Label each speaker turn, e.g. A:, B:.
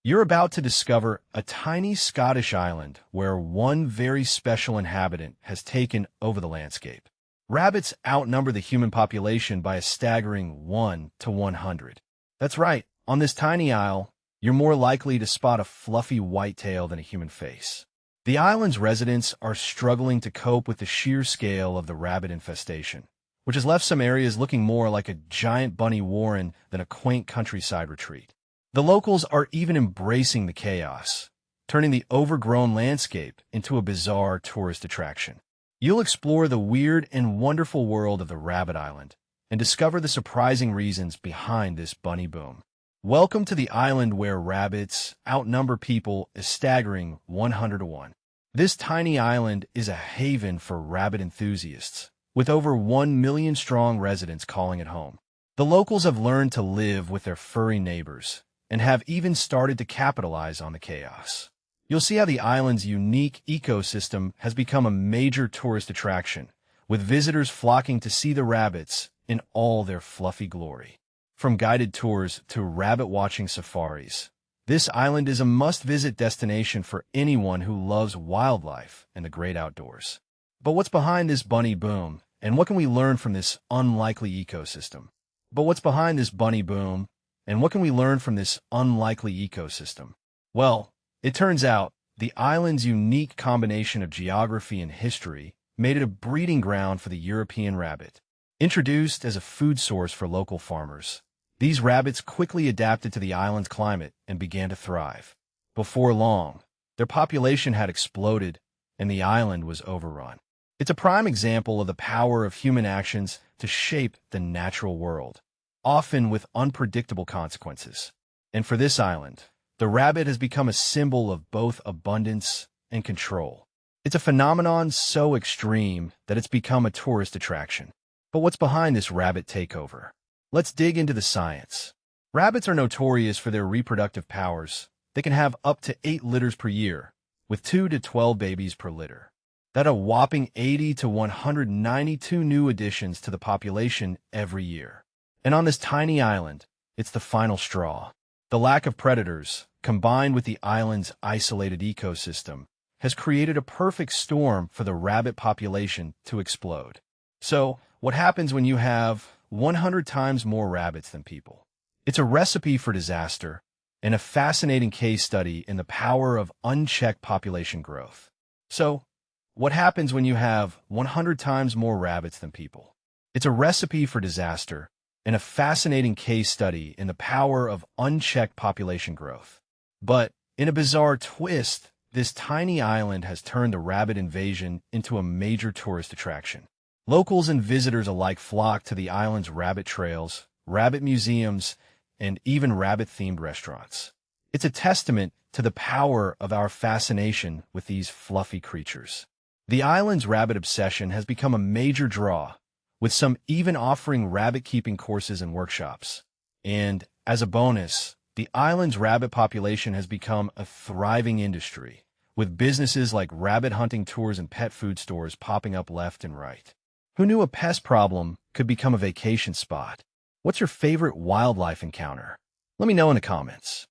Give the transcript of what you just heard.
A: You're about to discover a tiny Scottish island where one very special inhabitant has taken over the landscape. Rabbits outnumber the human population by a staggering 1 to 100. That's right, on this tiny isle, you're more likely to spot a fluffy whitetail than a human face. The island's residents are struggling to cope with the sheer scale of the rabbit infestation, which has left some areas looking more like a giant bunny warren than a quaint countryside retreat. The locals are even embracing the chaos, turning the overgrown landscape into a bizarre tourist attraction. You'll explore the weird and wonderful world of the Rabbit Island and discover the surprising reasons behind this bunny boom. Welcome to the island where rabbits outnumber people a staggering 100 to 1. This tiny island is a haven for rabbit enthusiasts, with over 1 million strong residents calling it home. The locals have learned to live with their furry neighbors and have even started to capitalize on the chaos. You'll see how the island's unique ecosystem has become a major tourist attraction, with visitors flocking to see the rabbits in all their fluffy glory. From guided tours to rabbit-watching safaris, this island is a must-visit destination for anyone who loves wildlife and the great outdoors. But what's behind this bunny boom, and what can we learn from this unlikely ecosystem? Well, it turns out the island's unique combination of geography and history made it a breeding ground for the European rabbit. Introduced as a food source for local farmers, these rabbits quickly adapted to the island's climate and began to thrive. Before long, their population had exploded and the island was overrun. It's a prime example of the power of human actions to shape the natural world, often with unpredictable consequences. And for this island, the rabbit has become a symbol of both abundance and control. It's a phenomenon so extreme that it's become a tourist attraction. But what's behind this rabbit takeover? Let's dig into the science. Rabbits are notorious for their reproductive powers. They can have up to 8 litters per year, with 2 to 12 babies per litter. That's a whopping 80 to 192 new additions to the population every year. And on this tiny island, it's the final straw. The lack of predators, combined with the island's isolated ecosystem, has created a perfect storm for the rabbit population to explode. So, what happens when you have 100 times more rabbits than people? It's a recipe for disaster and a fascinating case study in the power of unchecked population growth. So, what happens when you have 100 times more rabbits than people? It's a recipe for disaster and a fascinating case study in the power of unchecked population growth. But, in a bizarre twist, this tiny island has turned the rabbit invasion into a major tourist attraction. Locals and visitors alike flock to the island's rabbit trails, rabbit museums, and even rabbit-themed restaurants. It's a testament to the power of our fascination with these fluffy creatures. The island's rabbit obsession has become a major draw, with some even offering rabbit-keeping courses and workshops. And, as a bonus, the island's rabbit population has become a thriving industry, with businesses like rabbit hunting tours and pet food stores popping up left and right. Who knew a pest problem could become a vacation spot? What's your favorite wildlife encounter? Let me know in the comments.